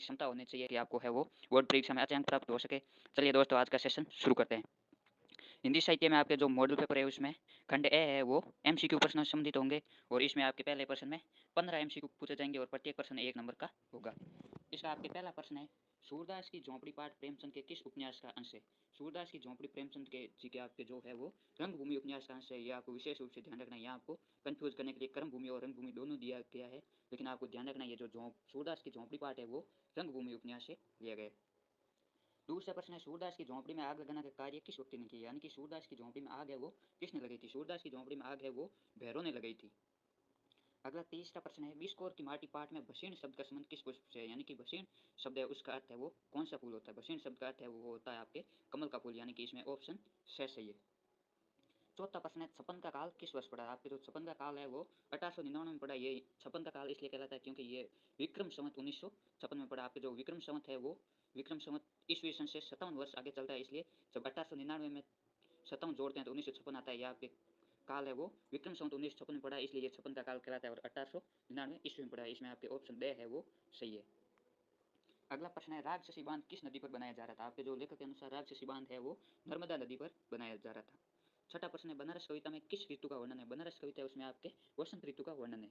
क्षमता होनी चाहिए कि आपको है वो बोर्ड परीक्षा में अच्छे अंक प्राप्त हो सके। चलिए दोस्तों, आज का सेशन शुरू करते हैं। हिंदी साहित्य में आपके जो मॉडल पेपर है उसमें खंड ए है वो एमसीक्यू प्रश्न संबंधित होंगे और इसमें आपके पहले प्रश्न में 15 एमसीक्यू पूछे जाएंगे और प्रत्येक प्रश्न 1 नंबर का होगा। इसका आपके पहला प्रश्न है, सूरदास की झोंपड़ी पाठ प्रेमचंद के किस उपन्यास का अंश है? सूरदास की झोंपड़ी प्रेमचंद के जी के आपके जो है वो रंगभूमि उपन्यास का अंश है। यह आपको विशेष रूप से ध्यान रखना है। यहाँ आपको कंफ्यूज करने के लिए कर्मभूमि और रंगभूमि दोनों दिया गया है, लेकिन आपको ध्यान रखना है ये जो सूरदास की झोंपड़ी पाठ है वो रंगभूमि उपन्यास से लिया गया है। दूसरा प्रश्न है, सूरदास की झोंपड़ी में आग लगाना का कार्य किस व्यक्ति ने किया? यानी कि सूरदास की झोंपड़ी में आग है वो किसने लगाई थी? सूरदास की झोंपड़ी में आग है वो भैरव ने लगाई थी। अगला तीसरा प्रश्न है, बिस्कोर की माटी पाठ में भसीण शब्द का संबंध किस पुष्प से है? यानी कि भसीण शब्द है उसका अर्थ है वो कौन सा फूल होता है? भसीण शब्द का अर्थ है वो होता है आपके कमल का फूल, यानी कि इसमें ऑप्शन सही है। चौथा प्रश्न है, छप्पन का काल किस वर्ष पड़ा? आपके जो छप्पन का काल है वो 1899 में पड़ा। ये छप्पन का काल इसलिए कहलाता है क्योंकि ये विक्रम संवत 1956 में पड़ा। आपके जो विक्रम संवत है वो विक्रम संवत ईस्वी सन से 57 वर्ष आगे चलता है, इसलिए जब 1899 में 57 जोड़ते हैं तो 1956 आता है। यह आपके काल है वो विक्रम संवत 1956 में पड़ा, इसलिए ये छप्पन का काल कहलाता है और 1899 ईस्वी में पड़ा है। इसमें आपके ऑप्शन ब है वो सही है। अगला प्रश्न है, राजशसी बांध किस नदी पर बनाया जा रहा था? आपके जो लेखक के अनुसार राजशसी बांध है वो नर्मदा नदी पर बनाया जा रहा था। छठा प्रश्न है, बनारस कविता में किस ऋतु का वर्णन है? बनारस कविता है उसमें आपके वसंत ऋतु का वर्णन है।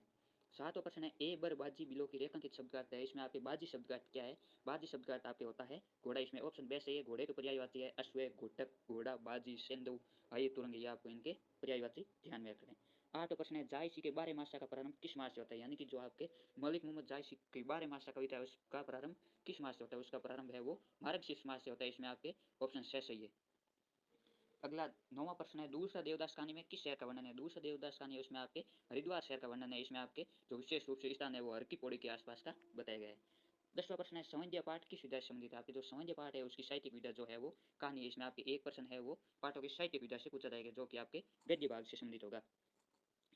सातवां प्रश्न है, ए बर बाजी बिलो की रेखांकित शब्द का अर्थ है। इसमें आपके बाजी शब्द का अर्थ क्या है? बाजी शब्द का अर्थ आपके होता है घोड़ा। इसमें ऑप्शन बे सही है। घोड़े की पर्यायवाची है अश्व, घोटक, घोड़ा, बाजी, सेंधु, हाई, तुरंग। ये आपको इनके पर्यायवाची ध्यान में रखें। आठवां प्रश्न है, जायसी के 12 मासा का प्रारंभ किस मास से होता है? यानी कि जो आपके मलिक मोहम्मद जायसी की 12 मासा कविता है उसका प्रारंभ किस मास से होता है? उसका प्रारंभ है वो मार्गशीर्ष मास से होता है। इसमें आपके ऑप्शन सही है। अगला 9वां प्रश्न है, दूसरा देवदास कहानी में किस शहर का वर्णन है? दूसरा देवदास कहानी है उसमें आपके हरिद्वार शहर का वर्णन है। इसमें आपके जो विशेष रूप से स्थान है वो हर की पौड़ी के आसपास का बताया गया है। 10वां प्रश्न है, संवैध्या पाठ किस विधा से संबंधित है? आपके जो संवैध्या पाठ है उसकी साहित्यिक विधा जो है वो कहानी है। इसमें आपके एक प्रश्न है वो पाठों की साहित्यिक विधा से पूछा जाएगा, जो कि आपके गद्य भाग से संबंधित होगा।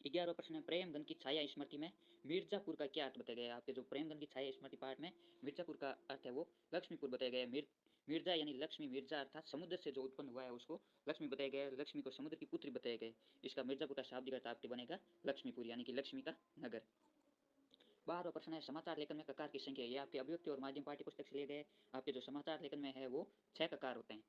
11वां प्रश्न है, प्रेमगन की छाया स्मृति में मिर्जापुर का क्या अर्थ बताया गया है? आपके जो प्रेमगन की छाया स्मृति पाठ में मिर्जापुर का अर्थ है वो लक्ष्मीपुर बताया गया है। मिर्जा यानी लक्ष्मी, मिर्जा अर्थात समुद्र से जो उत्पन्न हुआ है उसको लक्ष्मी बताया गया है। लक्ष्मी को समुद्र की पुत्री बताया गया है। इसका मिर्जापुर का शाब्दिक अर्थ आपके बनेगा लक्ष्मीपुर, यानी कि लक्ष्मी का नगर। 12वां प्रश्न है, समाचार लेखन में ककार की संख्या? ये आपके अभिव्यक्ति और माध्यम पाठ्य पुस्तक से लिए गए। आपके जो समाचार लेखन में है वो 6 ककार होते हैं।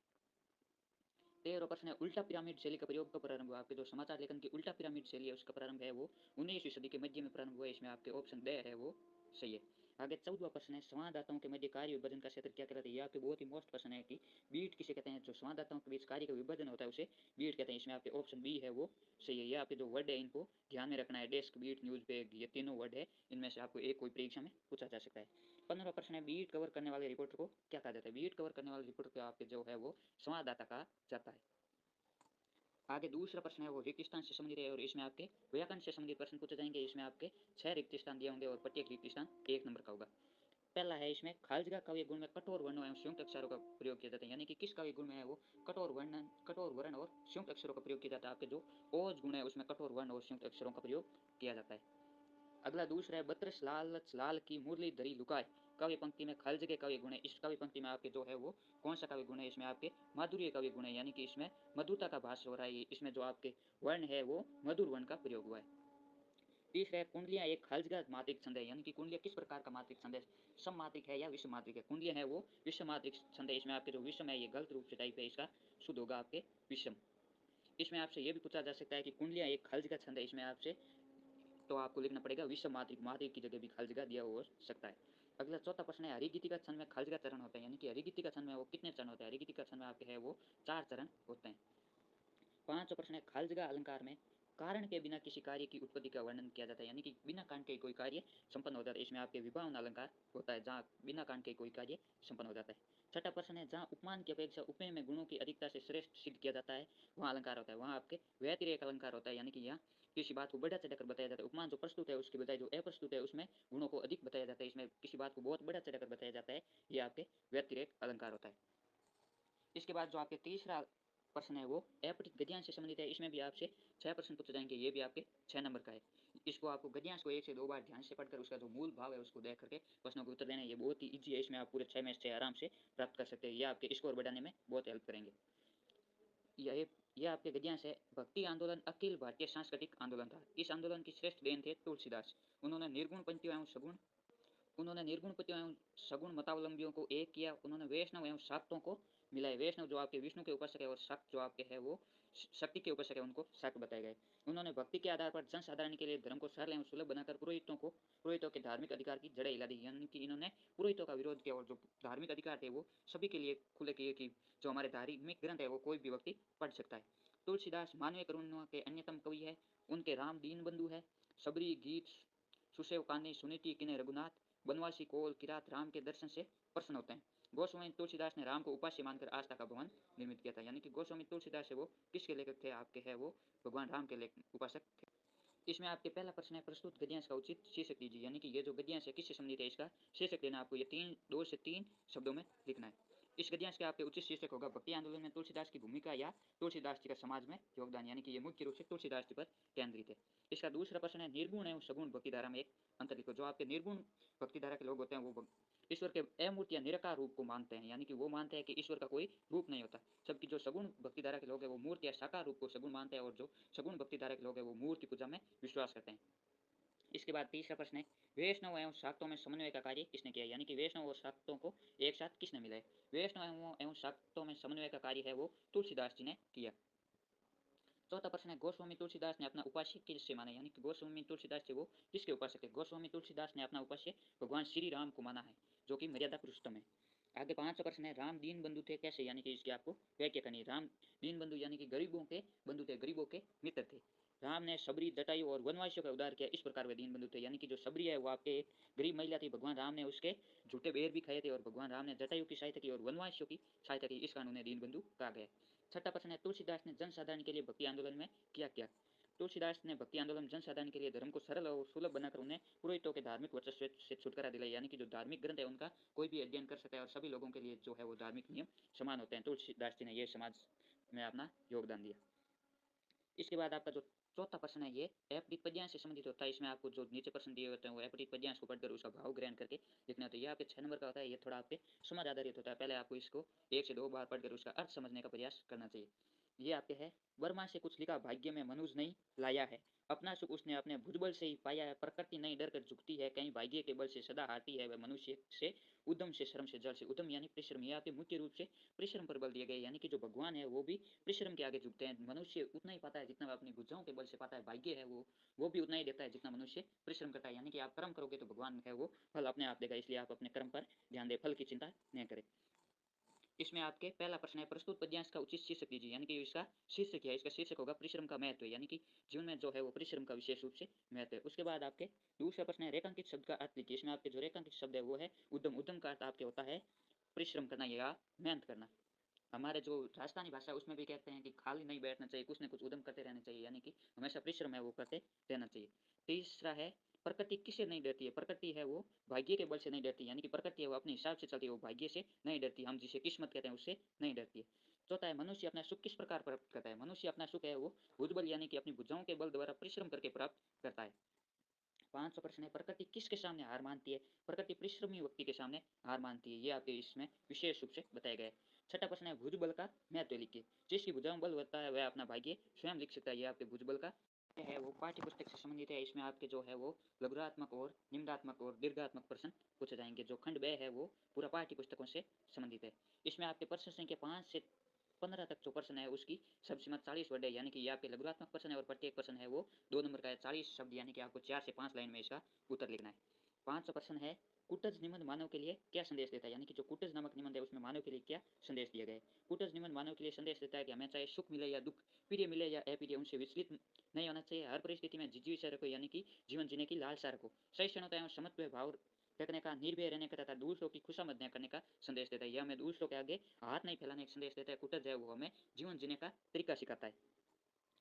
13वां प्रश्न है, उल्टा पिरामिड शैली का प्रयोग कब प्रारंभ हुआ? आपके जो समाचार लेखन की उल्टा पिरामिड शैली है उसका प्रारंभ है वो 19वीं सदी के मध्य में प्रारंभ हुआ है। इसमें आपके ऑप्शन ड है वो सही है। आगे 14वां प्रश्न है, संवाददाताओं के मध्य कार्य विभाजन का क्षेत्र क्या कहलाता है? ये आपके बहुत ही मोस्ट प्रश्न है कि बीट किसे कहते हैं? जो संवाददाताओं के बीच कार्य का विभाजन होता है उसे बीट कहते हैं। इसमें आपके ऑप्शन बी है वो सही है। ये आपके जो वर्ड है इनको ध्यान में रखना है। डेस्क, बीट, न्यूज पेज, ये तीनों वर्ड है, इनमें से आपको एक कोई परीक्षा में पूछा जा सकता है। 15वां प्रश्न है, बीट कवर करने वाले रिपोर्टर को क्या कहा जाता है? बीट कवर करने वाले रिपोर्टर को आपके जो है वो संवाददाता कहा जाता है। आगे दूसरा प्रश्न है वो रिक्त स्थान से संबंधित है और इसमें आपके व्याकरण से संबंधित प्रश्न पूछे जाएंगे। इसमें आपके 6 रिक्त स्थान दिए होंगे और प्रत्येक रिक्त स्थान 1 नंबर का होगा। पहला है, इसमें खालजगा काव्य गुण में कठोर वर्णों एवं संयुक्त अक्षरों का प्रयोग किया जाता है। यानी कि किस काव्य गुण में है वो कठोर वर्ण और संयुक्त अक्षरों का प्रयोग किया जाता है। आपके जो ओज गुण है उसमें कठोर वर्ण और संयुक्त अक्षरों का प्रयोग किया जाता है। अगला दूसरा है, बत्रस लालच लाल की मुरली धरी लुकाए काव्य पंक्ति में खालज के काव्य गुण है। इस काव्य पंक्ति में आपके जो है वो कौन सा काव्य गुण है? इसमें आपके माधुर्य काव्य गुण है, यानी कि इसमें मधुरता का भाष हो रहा है। इसमें जो आपके वर्ण है वो मधुर वर्ण का प्रयोग हुआ है। तीसरा है, कुंडलियां एक खालजगा मात्रिक छंद है। यानी कि कुंडलियां किस प्रकार का मात्रिक छंद है? सम मात्रिक है या विषम मात्रिक है? कुंडलियां है वो विषम मात्रिक छंद है। इसमें आपके जो विषम है ये गलत रूप से टाइप है, इसका शुद्ध होगा आपके विषम। इसमें आपसे ये भी पूछा जा सकता है कि कुंडलियां एक खालजगा छंद है। इसमें आपसे तो आपको लिखना पड़ेगा विषम मात्रिक। मात्रिक की जगह भी खालजगा दिया हो सकता है। अगला चौथा प्रश्न है, हरिगीतिका छंद में खालजगा चरण होते हैं। यानी कि हरिगीतिका छंद में वो कितने चरण होते हैं? हरिगीतिका छंद में आपके है वो 4 चरण होते हैं। 5वां प्रश्न है, खालजगा अलंकार में कारण के बिना किसी कार्य की उत्पत्ति का वर्णन किया जाता है। यानी कि बिना कारण के कोई कार्य संपन्न हो जाता है। इसमें आपके विभावना अलंकार होता है, जहाँ बिना कारण के कोई कार्य संपन्न हो जाता है। छठा प्रश्न है, जहाँ उपमान की अपेक्षा उपमेय में गुणों की अधिकता से श्रेष्ठ सिद्ध किया जाता है वहाँ अलंकार होता है। वहाँ आपके व्यतिरेक अलंकार होता है। यानी कि यहाँ किसी बात को बढ़ा चढ़ाकर बताया जाता है। उपमान जो प्रस्तुत है उसकी बजाय जो अप्रस्तुत है उसमें गुणों को अधिक बताया जाता है। इसमें किसी बात को बहुत बढ़ा चढ़ाकर बताया जाता है, ये आपके व्यतिरेक अलंकार होता है। इसके बाद जो आपके तीसरा प्रश्न है वो अपठित गद्यांश से संबंधित है। इसमें भी आपसे 6 प्रश्न पूछे जाएंगे। ये भी आपके 6 नंबर का है। इसको आपको गद्यांश को 1 से 2 बार ध्यान से पढ़कर उसका जो मूल भाव है उसको देख करके प्रश्नों के उत्तर देना। ये बहुत ही ईजी है। इसमें आप पूरे 6 में से आराम से प्राप्त कर सकते हैं। ये आपके स्कोर बढ़ाने में बहुत हेल्प करेंगे। यह आपके गद्यांश है, भक्ति आंदोलन अखिल भारतीय सांस्कृतिक आंदोलन था। इस आंदोलन की श्रेष्ठ देन थे तुलसीदास। उन्होंने निर्गुण पंक्तियों एवं सगुण उन्होंने निर्गुण पतियों एवं सगुण मतावलंबियों को एक किया। उन्होंने वैष्णव एवं शाक्तों को मिलाए। वैष्णव जो आपके विष्णु के उपासक है और शाक्त जो आपके है वो शक्ति के उपासक है, उनको शाक्त बताए गए। उन्होंने भक्ति के आधार पर जनसाधारण के लिए धर्म को सरल एवं सुलभ बनाकर पुरोहितों के धार्मिक अधिकार की जड़ें हिला दी। यानी कि इन्होंने पुरोहितों का विरोध किया और जो धार्मिक अधिकार थे वो सभी के लिए खुले किए कि जो हमारे धार्मिक ग्रंथ है वो कोई भी व्यक्ति पढ़ सकता है। तुलसीदास मानवीय करुणा के अन्यतम कवि है। उनके राम दीन बंधु है। सबरी गीत सुसेव कान्ही सुनीति किने रघुनाथ, बनवासी कोल किरात राम के दर्शन से प्रसन्न होते हैं। गोस्वामी तुलसीदास ने राम को उपास्य मानकर आस्था का भवन निर्मित किया था। यानी कि गोस्वामी तुलसीदास है वो किसके लेखक थे? आपके है वो भगवान राम के उपासक थे। इसमें आपके पहला प्रश्न है, प्रस्तुत गद्यांश का उचित शीर्षक दीजिए। यानी कि ये जो गद्यांश है किससे संबंधित है, इसका शीर्षक देना आपको ये 2 से 3 शब्दों में लिखना है। इस गद्यांश के आपके उचित शीर्षक होगा भक्ति आंदोलन में तुलसीदास की भूमिका या तुलसीदास जी का समाज में योगदान। यानी कि ये मुख्य रूप से तुलसीदास जी पर केंद्रित है। इसका दूसरा प्रश्न है, निर्गुण एवं सगुण भक्ति धारा में एक अंतर लिखो। जो आपके निर्गुण भक्ति धारा के लोग होते हैं वो ईश्वर के अमूर्त या निराकार रूप को मानते हैं। यानी कि वो मानते हैं कि ईश्वर का कोई रूप नहीं होता। जबकि जो सगुण भक्ति धारा के लोग हैं वो मूर्ति या साकार रूप को सगुण मानते हैं और जो सगुण भक्ति धारा के लोग हैं वो मूर्ति पूजा में विश्वास करते हैं। इसके बाद तीसरा प्रश्न है, वैष्णव एवं शाक्तों में समन्वय का कार्य किसने किया? यानी कि वैष्णव और शाक्तों को एक साथ किसने मिलाया? वैष्णव एवं शाक्तों में समन्वय का कार्य है वो तुलसीदास जी ने किया। चौथा प्रश्न है, गोस्वामी तुलसीदास ने अपना उपास्य किससे माना? यानी कि गोस्वामी तुलसीदास जी वो किसके उपासक थे? गोस्वामी तुलसीदास ने अपना उपास्य भगवान श्री राम को माना है, जो कि मर्यादा पुरुषोत्तम है। आगे पांचवा प्रश्न है, राम दीन बंधु थे कैसे? यानी कि इसकी आपको व्याख्या करनी है। राम दीन बंधु यानी कि गरीबों के बंधु थे, गरीबों के मित्र थे। राम ने सबरी, जटायु और वनवासियों का उद्धार किया, इस प्रकार वे दीन बंधु थे। यानी कि जो सबरी है वो आपके गरीब महिला थी, भगवान राम ने उसके झूठे बेर भी खाए थे और भगवान राम ने जटायु की सहायता की और वनवासियों की सहायता की, इस कारण उन्हें दीन बंधु कहा गया। छठा प्रश्न है, तुलसीदास ने जनसाधारण के लिए भक्ति आंदोलन में क्या किया? तुलसीदास ने भक्ति आंदोलन जनसाधारण के लिए धर्म को सरल और सुलभ बनाकर उन्हें पुरोहितों के धार्मिक वर्चस्व से छुटकारा दिलाई। यानी कि जो धार्मिक ग्रंथ है उनका कोई भी अध्ययन कर सकता है और सभी लोगों के लिए जो है वो धार्मिक नियम समान होते हैं। तुलसीदास जी ने ये समाज में अपना योगदान दिया। इसके बाद आपका जो चौथा प्रश्न है ये अपठित पद्यांश से संबंधित होता है। इसमें आपको जो नीचे प्रश्न दिए होते हैं वो अपठित पद्यांश को पढ़कर उसका भाव ग्रहण करके लिखना होता है। ये आपके 6 नंबर का होता है। ये थोड़ा आपके समाज आधारित होता है। पहले आपको इसको 1 से 2 बार पढ़कर उसका अर्थ समझने का प्रयास करना चाहिए। ये आपके है, वर्मा से कुछ लिखा भाग्य में मनुज नहीं लाया है, अपना सुख उसने अपने भुजबल से ही पाया है, प्रकृति नहीं डर कर झुकती है, कहीं भाग्य के बल से सदा हारती है, वह मनुष्य से उद्यम से श्रम से जल से। उद्यम यानी परिश्रम, ये आपके मुख्य रूप से परिश्रम पर बल दिए गए। यानी कि जो भगवान है वो भी परिश्रम के आगे झुकते हैं। मनुष्य उतना ही पाता है जितना वह अपनी भुजाओं के बल से पाता है। भाग्य है वो भी उतना ही देता है जितना मनुष्य परिश्रम करता है। यानी कि आप कर्म करोगे तो भगवान है वो फल अपने आप देगा, इसलिए आप अपने कर्म पर ध्यान दें, फल की चिंता न करें। इसमें आपके पहला प्रश्न है, प्रस्तुत पद्यांश का उचित शीर्षक दीजिए। यानी कि इसका शीर्षक है, इसका शीर्षक होगा परिश्रम का महत्व। यानी कि जीवन में जो है वो परिश्रम का विशेष रूप से महत्व है। उसके बाद आपके दूसरा प्रश्न है, रेखांकित शब्द का अर्थ लिखिए। इसमें आपके जो रेखांकित शब्द है वो है उद्यम। उद्यम का अर्थ आपके होता है परिश्रम करना या मेहनत करना। हमारे जो राजस्थानी भाषा है उसमें भी कहते हैं कि खाली नहीं बैठना चाहिए, कुछ न कुछ उद्यम करते रहना चाहिए। यानी कि हमेशा परिश्रम है वो करते रहना चाहिए। तीसरा है, प्रकृति किससे नहीं डरती है? प्रकृति है वो भाग्य के बल से नहीं डरती। यानी कि प्रकृति है वो अपने हिसाब से चलती है, वो भाग्य से नहीं डरती। हम जिसे किस्मत कहते हैं उससे नहीं डरती है। चौथा है, मनुष्य अपना सुख किस प्रकार प्राप्त करता है? मनुष्य अपना सुख है वो भुजबल यानी कि अपनी भुजाओं के बल द्वारा परिश्रम करके प्राप्त करता है। 5वां प्रश्न है, प्रकृति किसके सामने हार मानती है? प्रकृति परिश्रमी व्यक्ति के सामने हार मानती है। ये आपके इसमें विशेष रूप से बताया गया है। छठा प्रश्न है, भुजबल का महत्व लिखिए। जिसकी भुजाओं बल होता है वह अपना भाग्य स्वयं लिख सकता है। ये आपके भुजबल का है वो पाठ्य पुस्तक से संबंधित है। इसमें आपके जो है वो लघुरात्मक और निम्नात्मक और दीर्घात्मक प्रश्न पूछे जाएंगे। जो खंड 2 है वो पूरा पाठ्य पुस्तकों से संबंधित है। इसमें आपके प्रश्न संख्या 5 से 15 तक जो प्रश्न है उसकी सब सीमा 40 वर्ड है। यानी कि ये आपके लघुरात्मक प्रश्न है और प्रत्येक प्रश्न है वो 2 नंबर का है। 40 शब्द यानी कि आपको 4 से 5 लाइन में इसका उत्तर लिखना है। 5वां प्रश्न है, कुटज निबंध मानव के लिए क्या संदेश देता है? यानी कि जो कुटज नामक निबंध है उसमें मानव के लिए क्या संदेश दिया गया है? कुटज निबंध मानव के लिए संदेश देता है कि हमें चाहे सुख मिले या दुख, प्रिय मिले या अप्रिय, उनसे विचलित नहीं होना चाहिए। हर परिस्थिति में जिज्ञासा रखो, यानी कि जीवन जीने की लालसा रखो। सहिष्णुता एवं समत्व भाव रखने का, निर्भय रहने का तथा दूसरों की खुशामद न करने का संदेश देता है। यह हमें दूसरों के आगे हाथ नहीं फैलाने का संदेश देता है। कुटज है वो हमें जीवन जीने का तरीका सिखाता है।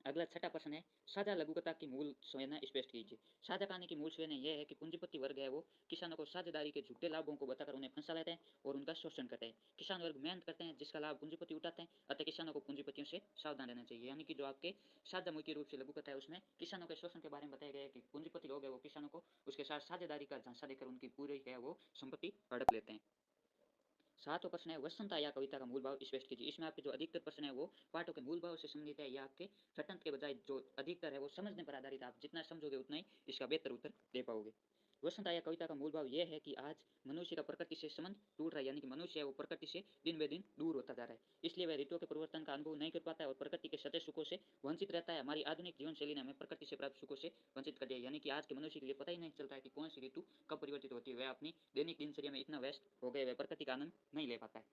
अगला छठा प्रश्न है, साझा लघुकथा की मूल संवेदना स्पष्ट कीजिए। साझा कहानी की मूल संवेदना यह है कि पूंजीपति वर्ग है वो किसानों को साझेदारी के झूठे लाभों को बताकर उन्हें फंसा लेते हैं और उनका शोषण करते हैं। किसान वर्ग मेहनत करते हैं जिसका लाभ पूंजीपति उठाते हैं, अतः किसानों को पूंजीपतियों से सावधान रहना चाहिए। यानी कि जो आपके साझा मुख्य रूप से लघुकथा है उसमें किसानों के शोषण के बारे में बताया गया है कि पूंजीपति लोग है वो किसानों को उसके साथ साझेदारी का झांसा देकर उनकी पूरी है वो संपत्ति हड़प लेते हैं। 7वां प्रश्न है, वसंता या कविता का मूल भाव स्पष्ट कीजिए। इसमें आपके जो अधिकतर प्रश्न है वो पाठों के मूल भाव से संबंधित है। या आपके घटन के बजाय जो अधिकतर है वो समझने पर आधारित, आप जितना समझोगे उतना ही इसका बेहतर उत्तर दे पाओगे। वसंत आया कविता का मूल भाव यह है कि आज मनुष्य का प्रकृति से संबंध टूट रहा है, यानी कि मनुष्य है वो प्रकृति से दिन ब दिन दूर होता जा रहा है, इसलिए वह ऋतुओं के परिवर्तन का अनुभव नहीं कर पाता है और प्रकृति के सतत सुखों से वंचित रहता है। हमारी आधुनिक जीवन शैली ने हमें प्रकृति से प्राप्त सुखों से वंचित कर दिया, यानी कि आज के मनुष्य के लिए पता ही नहीं चलता है कि कौन सी ऋतु कब परिवर्तित होती है। वह अपनी दैनिक दिनचर्या में इतना व्यस्त हो गए वह प्रकृति का आनंद नहीं ले पाता है।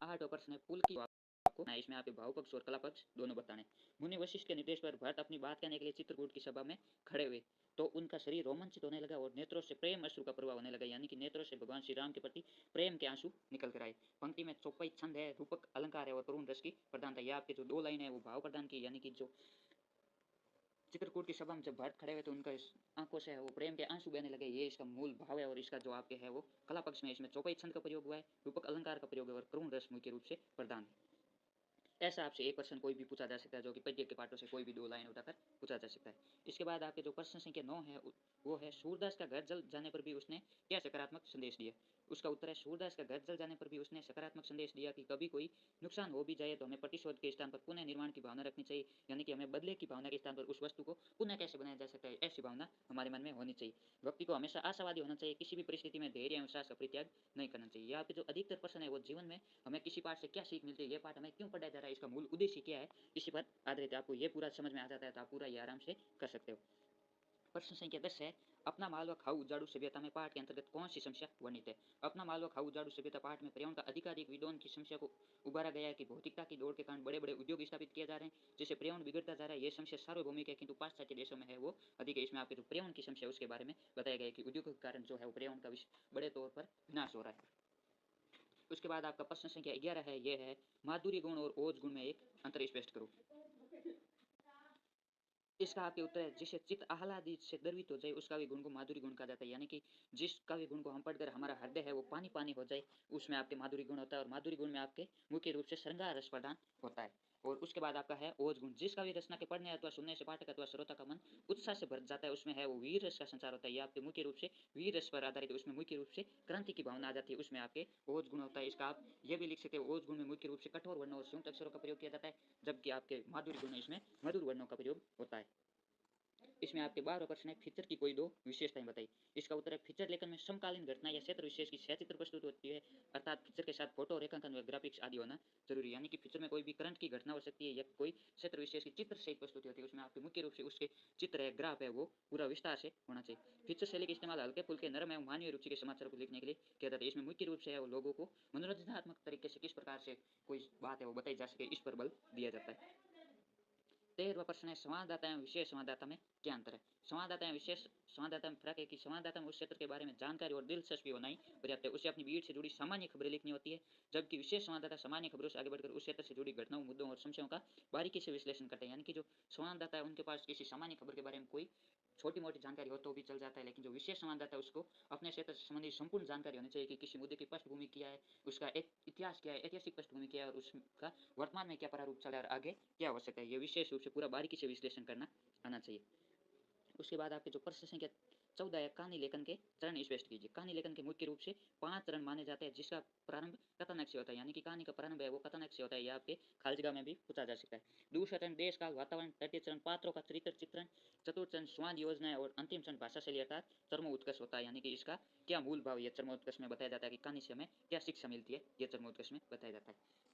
8 प्रश्न है पुल की आपको इसमें आपके भाव पक्ष और कला पक्ष दोनों बताने। मुनि वशिष्ठ के निर्देश पर भरत अपनी बात कहने के लिए चित्रकूट की सभा में खड़े हुए तो उनका शरीर रोमांचित होने लगा और नेत्रों से प्रेम अश्रु का प्रवाह होने लगा, यानी कि नेत्रों से भगवान श्री राम के प्रति प्रेम के आंसू निकल कर आए। पंक्ति में चौपाई छंद है, रूपक अलंकार है और करुण रस की प्रधानता। यह आपके जो 2 लाइन है वो भाव प्रदान की, यानी कि जो चित्रकूट की सभा में जब भरत खड़े हुए तो उनका आंखों से वो प्रेम के आंसू बहने लगे, ये इसका मूल भाव है। और इसका जो आपके है वो कला पक्ष में इसमें चौपाई छंद का प्रयोग हुआ है, रूपक अलंकार का प्रयोग है और करुण रस मुख्य रूप से प्रधान है। ऐसा आपसे एक प्रश्न कोई भी पूछा जा सकता है, जो कि पद्य के पाठों से कोई भी 2 लाइन उठाकर पूछा जा सकता है। इसके बाद आपके जो प्रश्न संख्या 9 है वो है सूरदास का घर जल जाने पर भी उसने क्या सकारात्मक संदेश दिया। उसका उत्तर है सूरदास का घर जल जाने पर भी उसने सकारात्मक संदेश दिया कि कभी कोई नुकसान हो भी जाए तो हमें प्रतिशोध के स्थान पर पुनः निर्माण की भावना रखनी चाहिए, यानी कि हमें बदले की भावना के स्थान पर उस वस्तु को पुनः कैसे बनाया जा सकता है ऐसी भावना हमारे मन में होनी चाहिए। व्यक्ति को हमेशा आशावादी होना चाहिए, किसी भी परिस्थिति में धैर्य एवं साहस का परित्याग नहीं करना चाहिए। यहाँ पे जो अधिकतर प्रश्न है वो जीवन में हमें किसी पाठ से क्या सीख मिलती है, ये पाठ हमें क्यों पढ़ाया जा रहा है, इसका मूल उद्देश्य क्या है, इसी पर आधारित है। आपको ये पूरा समझ में आ जाता है तो आप पूरा ये आराम से कर सकते हो। प्रश्न संख्या 10 है अपना माल व खाऊ उजाड़ू सभ्यता में पाठ के अंतर्गत कौन सी समस्या वर्णित है। अपना माल व खाऊ उजाड़ू सभ्यता पाठ में पर्यावरण का अधिकाधिक विद्वान की समस्या को उभारा गया है कि भौतिकता की दौड़ के कारण बड़े बड़े उद्योग स्थापित किए जा रहे हैं जिससे पर्यावरण बिगड़ता जा रहा है। ये समस्या सार्वभौमिक है किंतु पाश्चात्य देशों में है वो अधिक है। इसमें आपके जो पर्यावरण की समस्या उसके बारे में बताया गया है कि उद्योग के कारण जो है वो पर्यावरण का बड़े तौर पर विनाश हो रहा है। उसके बाद आपका प्रश्न संख्या 11 है, ये है माधुर्य गुण और ओज गुण में एक अंतर स्पष्ट करो। इसका आपके उत्तर है जिसे चित्त आह्लादित से द्रवित हो जाए उसका भी गुण को माधुरी गुण कहा जाता है, यानी कि जिस काव्य गुण को हम पढ़कर हमारा हृदय है वो पानी पानी हो जाए उसमें आपके माधुरी गुण होता है। और माधुरी गुण में आपके मुख्य रूप से श्रृंगार रस प्रदान होता है। और उसके बाद आपका है ओज गुण, जिस काव्य रचना के पढ़ने अथवा सुनने से पाठक अथवा श्रोता का मन उत्साह से भर जाता है उसमें है वो वीर रस का संचार होता है। ये आपके मुख्य रूप से वीर रस पर आधारित है, उसमें मुख्य रूप से क्रांति की भावना आ जाती है, उसमें आपके ओज गुण होता है। इसका आप ये भी लिख सकते हो ओज गुण में मुख्य रूप से कठोर वर्णों और संयुक्त अक्षरों का प्रयोग किया जाता है, जबकि आपके माधुरी गुण में इसमें मधुर वर्णों का प्रयोग होता है। इसमें आपके 12 प्रश्न है फीचर की कोई 2 विशेषताएं बताइए। इसका उत्तर है फीचर लेखन में समकालीन घटना या क्षेत्र विशेष की सचित्र प्रस्तुत होती है, अर्थात फीचर के साथ फोटो रेखांकन व ग्राफिक्स आदि होना जरूरी है, यानी कि फीचर में कोई भी करंट की घटना हो सकती है या कोई क्षेत्र विशेष की चित्र सहित प्रस्तुति होती है, उसमें आपके मुख्य रूप से उसके चित्र है ग्राफ है वो पूरा विस्तार से होना चाहिए। फीचर शैली का इस्तेमाल हल्के फुल्के नरम एवं मानवीय रुचि के समाचार को लिखने के लिए किया जाता है। इसमें मुख्य रूप से है वो लोगों को मनोरंजनात्मक तरीके से किस प्रकार से कोई बात है वो बताई जा सके, इस पर बल दिया जाता है। 13वां प्रश्न है संवाददाता एवं विशेष संवाददाता में क्या अंतर है। संवाददाता एवं विशेष संवाददाता में फर्क है कि संवाददाता में उस क्षेत्र के बारे में जानकारी और दिलचस्पी होना ही पर्याप्त है, उसे अपनी भीड़ से जुड़ी सामान्य खबरें लिखनी होती है, जबकि विशेष संवाददाता सामान्य खबरों से आगे बढ़कर उस क्षेत्र से जुड़ी घटनाओं मुद्दों और समस्याओं का बारीकी से विश्लेषण करते हैं। यानी कि जो संवाददाता है उनके पास किसी सामान्य खबर के बारे में कोई छोटी मोटी जानकारी हो तो भी चल जाता है, लेकिन जो विशेष संवाददाता है उसको अपने क्षेत्र से संबंधित संपूर्ण जानकारी होनी चाहिए कि किसी मुद्दे की पृष्ठभूमि क्या है, उसका एक इतिहास क्या है, ऐतिहासिक पृष्ठभूमि क्या है और उसका वर्तमान में क्या प्रारूप चल रहा है और आगे क्या हो सकता है, ये विशेष रूप से पूरा बारीकी से विश्लेषण करना आना चाहिए। उसके बाद आपके जो प्रश्न संख्या 14 है कहानी लेखन के चरण स्पष्ट कीजिए। कहानी लेखन के मुख्य रूप से 5 चरण माने जाते हैं, जिसका प्रारंभ कथानक से होता है, यानी कि कहानी का प्रारंभ है वो कथानक से होता है। यह आपके खाली जगह में भी पूछा जा सकता है। दूसरा चरण देश काल वातावरण, तृतीय चरण पात्रों का चरित्र चित्रण, चतुर्थ चरण स्वाद योजना और अंतिम चरण भाषा शैली अर्थात चरमोत्कर्ष होता है, यानी कि इसका क्या मूल भाव यह चरमोत्कर्ष में बताया जाता है कि कहानी से हमें क्या शिक्षा मिलती है, यह चरमोत्कर्ष में बताया जाता है।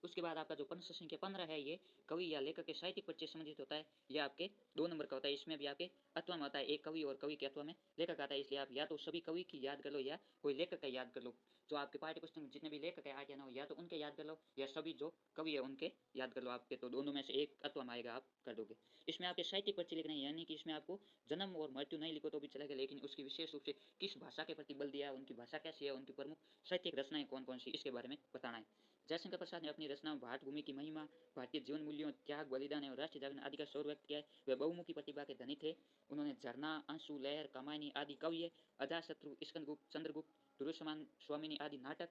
उसके बाद आपका जो प्रश्न संख्या 15 है ये कवि या लेखक के साहित्यिक परिचय संबंधित होता है, यह आपके 2 नंबर का होता है। इसमें भी आपके अथवा में होता है, एक कवि और कवि के अथवा में लेखक आता है, इसलिए आप या तो सभी कवि की याद कर लो या कोई लेखक का याद कर लो। जो आपके पाठ्य पुस्तक में जितने भी लेखक है 8 या 9 या तो उनके याद कर लो या सभी जो कवि है उनके याद कर लो। आपके तो दोनों में से एक अथवा में आएगा, आप कर दोगे। इसमें आपके साहित्यिक परिचय लिखना है, यानी कि इसमें आपको जन्म और मृत्यु नहीं लिखो तो भी चलेगा, लेकिन उसकी विशेष रूप से किस भाषा के प्रति बल दिया है, उनकी भाषा कैसी है, उनकी प्रमुख साहित्यिक रचनाएं कौन कौन सी, इसके बारे में बताना है। जयशंकर प्रसाद ने अपनी रचनाओं भाट भूमि की महिमा, भारतीय जीवन मूल्यों, त्याग बलिदान और राष्ट्रीय जागरण आदि का शौर व्यक्त किया है। वे बहुमुखी प्रतिभा के धनी थे। उन्होंने झरना, अंशु, लहर, कमायनी आदि काव्य, अजाशत्रु, स्कंदगुप्त, चंद्रगुप्त, दुरुसमान, स्वामिनी आदि नाटक,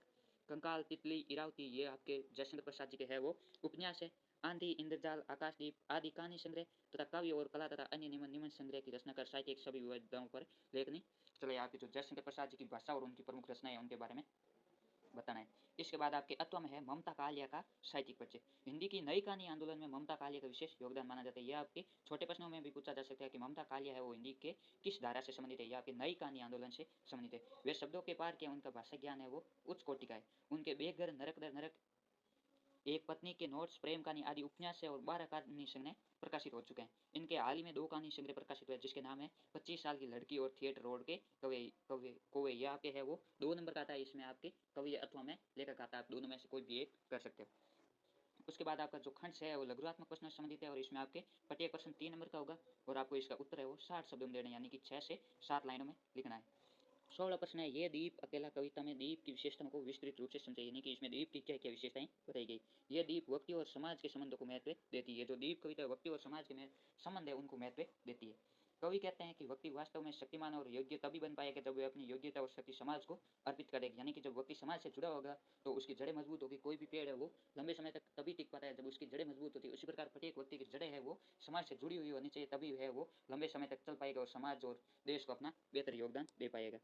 कंकाल, तितली, इरावती ये आपके जयशंकर प्रसाद जी के है वो उपन्यास है। आंधी, इंद्रजाल, आकाशदीप आदि कहानी संग्रह तथा काव्य और कला तथा अन्य निमन निमन संग्रह की रचना कर साहित्य सभी विविधताओं पर लेखनी। चलिए आपके जो जयशंकर प्रसाद जी की भाषा और उनकी प्रमुख रचनाएं उनके बारे में बताना है। इसके बाद आपके अत्वा में है ममता कालिया का साहित्यिक परिचय। हिंदी की नई कहानी आंदोलन में ममता कालिया का विशेष योगदान माना जाता है। यह आपके छोटे प्रश्नों में भी पूछा जा सकता है कि ममता कालिया है वो हिंदी के किस धारा से संबंधित है। यह आपके नई कहानी आंदोलन से संबंधित है। वे शब्दों के पार किया, उनका भाषा ज्ञान है वो उच्च कोटि का है। उनके बेघर, नरक दर नरक, एक पत्नी के नोट्स, प्रेम कहानी आदि उपन्यास है और 12 कहानी संग्रह प्रकाशित हो चुके हैं। इनके हाल ही में 2 कहानी संग्रह प्रकाशित हुए जिसके नाम है 25 साल की लड़की और थिएटर रोड के कवे कवे कोवे। यह आपके है वो 2 नंबर का आता है। इसमें आपके कवि अथवा में लेखक आता है। आप दोनों में से कोई भी एक कर सकते हो। उसके बाद आपका जो खंड है वो लघुरात्मक प्रश्न से संबंधित है और इसमें आपके प्रत्येक प्रश्न 3 नंबर का होगा और आपको इसका उत्तर है वो 60 शब्दों में देना, यानी कि 6 से 7 लाइनों में लिखना है। 16 प्रश्न है, ये द्वीप अकेला कविता में द्वीप की विशेषताओं को विस्तृत रूप से समझे, यानी कि इसमें द्वीप की क्या क्या विशेषताएं बताई गई। ये द्वीप व्यक्ति और समाज के संबंधों को महत्व देती है। जो द्वीप कविता व्यक्ति और समाज के संबंध है उनको महत्व देती है। कवि कहते हैं कि व्यक्ति वास्तव में शक्तिमान और योग्य तभी बन पाएगा जब वे अपनी योग्यता और शक्ति समाज को अर्पित करेगा, यानी कि जब व्यक्ति समाज से जुड़ा होगा तो उसकी जड़ें मजबूत होगी। कोई भी पेड़ है वो लंबे समय तक तभी टिक पाता है जब उसकी जड़ें मजबूत होती है। उसी प्रकार प्रत्येक व्यक्ति की जड़ें है वो समाज से जुड़ी हुई होनी चाहिए, तभी है वो लंबे समय तक चल पाएगा और समाज और देश को अपना बेहतर योगदान दे पाएगा।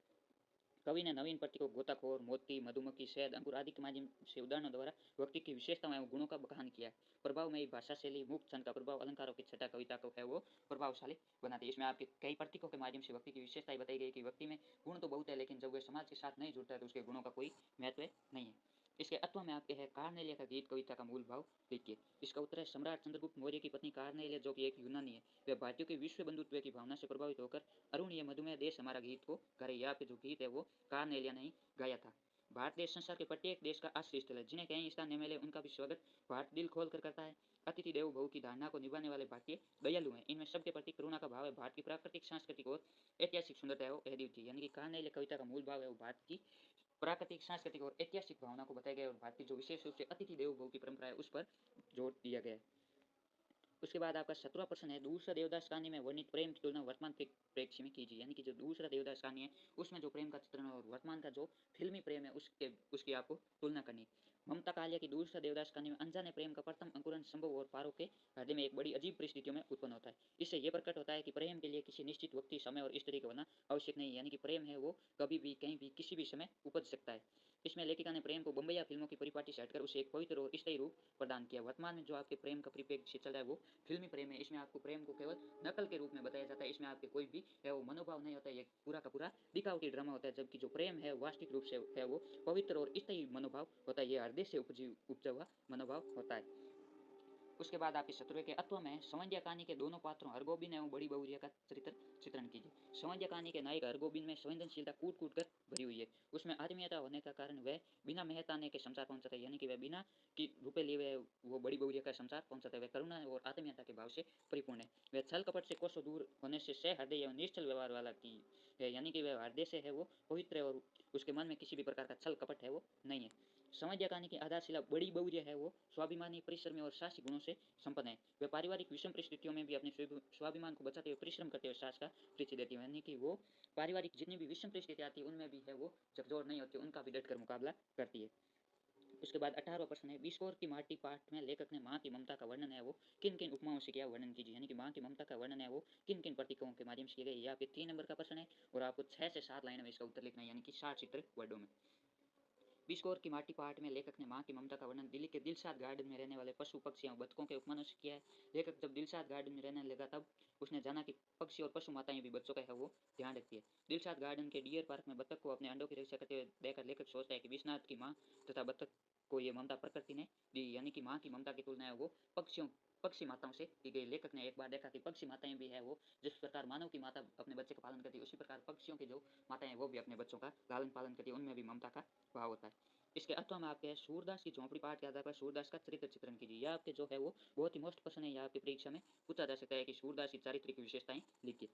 कवि ने नवीन प्रतीकों गोताखोर, मोती, मधुमक्खी, शहद, अंकुर आदि के माध्यम से उदाहरणों द्वारा व्यक्ति की विशेषताओं एवं गुणों का बखान किया है। प्रभावमयी भाषा शैली, मुक्त छंद का प्रभाव, अलंकारों की छटा कविता को है वो प्रभावशाली बनाती है। इसमें आपके कई प्रतीकों के माध्यम से व्यक्ति की विशेषताएं बताई गई कि व्यक्ति में गुण तो बहुत है लेकिन जब वह समाज के साथ नहीं जुड़ता है तो उसके गुणों का कोई महत्व नहीं है। इसके अथवा में आपके है कार्नेलिया का गीत कविता का मूल भाव लिखिए। इसका उत्तर है सम्राट चंद्रगुप्त मौर्य की पत्नी कार्नेलिया जो कि एक यूनानी है, वह भारतीयों के विश्व बंधुत्व की भावना से प्रभावित होकर अरुण ये मधुमेह देश हमारा गीत को गा रही है। यहाँ पे जो गीत है वो कार्नेलिया ने ही गाया था। भारत देश संसार के प्रत्येक देश का आश्रय स्थल है। जिन्हें कहीं स्थान न मिले उनका भी स्वागत भारत दिल खोल कर करता है। अतिथि देवो भव की धारणा को निभाने वाले भारतीय दयालु हैं। इनमें सबके प्रति करुणा का भाव है। भारत की प्राकृतिक, सांस्कृतिक और ऐतिहासिक सुंदरता है वो अद्वितीय, यानी कि कार्नेलिया कविता का मूल भाव है वो भारत की प्राकृतिक, सांस्कृतिक और ऐतिहासिक भावना को बताया गया और भारत की जो विशेष रूप से अतिथि देवो भव की परंपरा है उस पर जोर दिया गया है। उसके बाद आपका 17वां प्रश्न है, दूसरा देवदास कहानी में वर्णित प्रेम की तुलना वर्तमान प्रेक्षी में कीजिए, यानी कि जो दूसरा देवदास कहानी है उसमें जो प्रेम का चित्रण और वर्तमान का जो फिल्मी प्रेम है उसकी आपको तुलना करनी। ममता कालिया की दूसरा देवदास कहानी में अनजाने प्रेम का प्रथम अंकुरन संभव और पारो के हृदय में एक बड़ी अजीब परिस्थितियों में उत्पन्न होता है। इससे यह प्रकट होता है कि प्रेम के लिए किसी निश्चित व्यक्ति, समय और स्थिति का होना आवश्यक नहीं, यानी कि प्रेम है वो कभी भी, कहीं भी, किसी भी समय उपज सकता है। इसमें लेखिका ने प्रेम को बम्बैया फिल्मों की परिपाटी से हटकर उसे एक पवित्र और स्थायी रूप प्रदान किया। वर्तमान में जो आपके प्रेम का परिप्रेक्ष्य चल रहा है वो फिल्मी प्रेम है। इसमें आपको प्रेम को केवल नकल के रूप में बताया जाता है। इसमें आपके कोई भी है वो मनोभाव नहीं होता है, ये पूरा का पूरा दिखावटी ड्रामा होता है। जबकि जो प्रेम है वास्तविक रूप से है वो पवित्र और स्थायी मनोभाव होता है। ये हृदय से उपजा हुआ मनोभाव होता है। उसके बाद आपके शत्रु के अत्व में संवंध्या कहानी के दोनों पात्रों हरगोबिंद एवं बड़ी बहुरिया का चरित्र चित्रण कीजिए। संवंध्या कहानी के नायक हरगोबिंद में संवेदनशीलता कूट कूट कर भरी हुई है। उसमें आत्मीयता होने का कारण वह बिना मेहताने के संसार पहुंचाता है, यानी कि वह बिना कि रुपए लिए हुए वो बड़ी बहुरिया का संसार पहुंचाता है। वह करुणा और आत्मीयता के भाव से परिपूर्ण है। वह छल कपट से कोसों दूर होने से सह हृदय एवं निश्चल व्यवहार वाला की है, यानी कि वह हृदय से है वो पवित्र है और उसके मन में किसी भी प्रकार का छल कपट है वो नहीं है। संवैद्य कहानी की आधारशिला बड़ी बहुरिया है वो स्वाभिमानी, परिश्रमी और साहसी गुणों से संपन्न है। वे पारिवारिक विषम परिस्थितियों में भी अपने स्वाभिमान को बचाते हुए परिश्रम करते हुए साहस का परिचय देती है, यानी कि वो पारिवारिक जितनी भी विषम परिस्थिति आती है उनमें भी है वो झकझोर नहीं होती, उनका भी डटकर मुकाबला करती है। उसके बाद 18वां प्रश्न है, बिस्कोर की माटी पाठ में लेखक ने माँ की ममता का वर्णन है वो किन किन उपमाओं से किया वर्णन कीजिए, यानी कि माँ की ममता का वर्णन है वो किन किन प्रतीकों के माध्यम से किया गया। ये आपके 3 नंबर का प्रश्न है और आपको 6 से 7 लाइन में इसका उत्तर लिखना है, यानी कि 60 चित्र वर्डों में। बिस्कोर की माटी पाठ में लेखक ने माँ की ममता का वर्णन दिल्ली के दिलशाद गार्डन में रहने वाले पशु, पक्षी एवं बच्चों के उपमानों से किया है। लेखक जब दिलशाद गार्डन में रहने लगा तब उसने जाना कि पक्षी और पशु माताएं भी बच्चों का है वो ध्यान रखती है। दिलशाद गार्डन के डियर पार्क में बत्तख को अपने अंडों की रक्षा करते हुए देखकर लेखक सोचता है कि विश्वनाथ की माँ तथा बत्तख को ये ममता प्रकृति ने दी, यानी कि माँ की ममता की तुलना है वो पक्षी माताओं से की गई। लेखक ने एक बार देखा कि पक्षी माताएं भी है वो जिस प्रकार मानव की माता अपने बच्चे का पालन करती है उसी प्रकार पक्षियों की जो माताएं हैं वो भी अपने बच्चों का लालन पालन करती है, उनमें भी ममता का भाव होता है। इसके अथवा में आपके सूरदास की झोंपड़ी पाठ के आधार पर सूरदास का चरित्र चित्रण कीजिए। यह आपके जो है वो बहुत ही मोस्ट क्वेश्चन है, यह आपकी परीक्षा में पूछा जा सकता है कि सूरदास की चारित्रिक विशेषताएं लिखिए।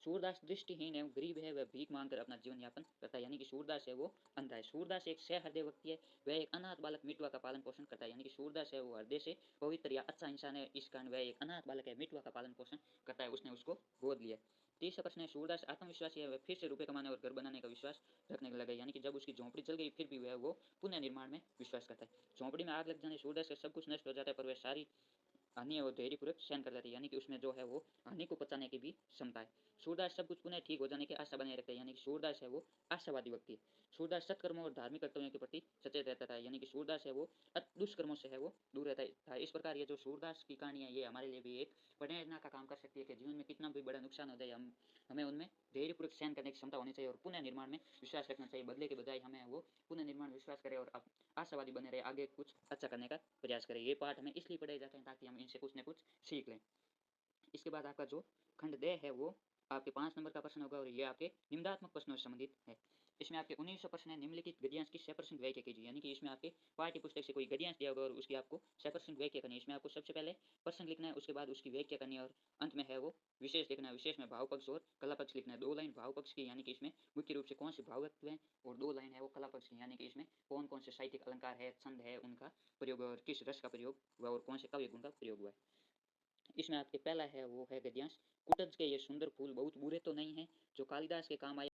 सूरदास दृष्टिहीन एवं गरीब है, वह भीख मांगकर अपना जीवन यापन करता है, यानी कि सूरदास है वो अंधा है। सूरदास एक सहृदय व्यक्ति है, वह एक अनाथ बालक मिटुआ का पालन पोषण करता है, यानी कि सूरदास है वो हृदय से पवित्र या अच्छा इंसान है, इस कारण वह एक अनाथ बालक है, मिटुआ का पालन पोषण करता है, उसने उसको गोद लिया। तीसरा प्रश्न है, सूरदास आत्मविश्वासी है, वह फिर से रुपये कमाने और घर बनाने का विश्वास रखने लगा, यानी कि जब उसकी झोंपड़ी चल गई फिर भी वो पुनः निर्माण में विश्वास करता है। झोंपड़ी में आग लग जाने सूरदास का सब कुछ नष्ट हो जाता है पर वह सारी हानि और धैर्यपूर्वक सहन कर लेते हैं, यानी कि उसमें जो है वो हानि को पचाने की भी क्षमता है। सूरदास सब कुछ पुनः ठीक हो जाने की आशा बनाए रखते हैं, यानी कि सूरदास है वो आशावादी व्यक्ति है। सूरदास सत्कर्मों और धार्मिक कर्तव्यों के प्रति सचेत रहता था, यानी कि सूरदास है वो दुष्कर्मों से है वो दूर रहता था। इस प्रकार ये जो सूरदास की कहानी है ये हमारे लिए भी एक प्रेरणा का काम कर सकती है कि जीवन में कितना भी बड़ा नुकसान हो जाए हमें उनमें धैर्यपूर्वक सहन करने की क्षमता होनी चाहिए और पुनः निर्माण में विश्वास रखना चाहिए। बदले के बजाय हमें वो पुनः निर्माण विश्वास करें और आशावादी बने रहे, आगे कुछ अच्छा करने का प्रयास करें। ये पाठ हमें इसलिए पढ़ाए जाते हैं ताकि हम इनसे कुछ न कुछ सीख लें। इसके बाद आपका जो खंड दे है वो आपके 5 नंबर का प्रश्न होगा और ये आपके निम्नात्मक प्रश्नों से संबंधित है। इसमें आपके 1900 प्रश्न है। निम्नलिखित गद्यांश की 6% व्याख्या कीजिए, यानी कि इसमें आपके पाठ्य पुस्तक से कोई गद्यांश दिया होगा और उसकी आपको 6% व्याख्या करनी है। इसमें आपको सबसे पहले प्रश्न लिखना है, उसके बाद उसकी व्याख्या करनी है और अंत में है वो विशेष लिखना है। विशेष में भाव पक्ष और कला पक्ष लिखना है। 2 लाइन भाव पक्ष की, यानी कि इसमें मुख्य रूप से कौन से भावत्व हैं, और 2 लाइन है वो कला पक्ष की, यानी कि इसमें कौन कौन से साहित्यिक अलंकार है, छंद है, उनका प्रयोग और किस रस का प्रयोग हुआ और कौन से काव्य गुण का प्रयोग हुआ है। इसमें आपके पहला है वो है गद्यांश। कुटज के ये सुंदर फूल बहुत बुरे तो नहीं है, जो कालिदास के काम आए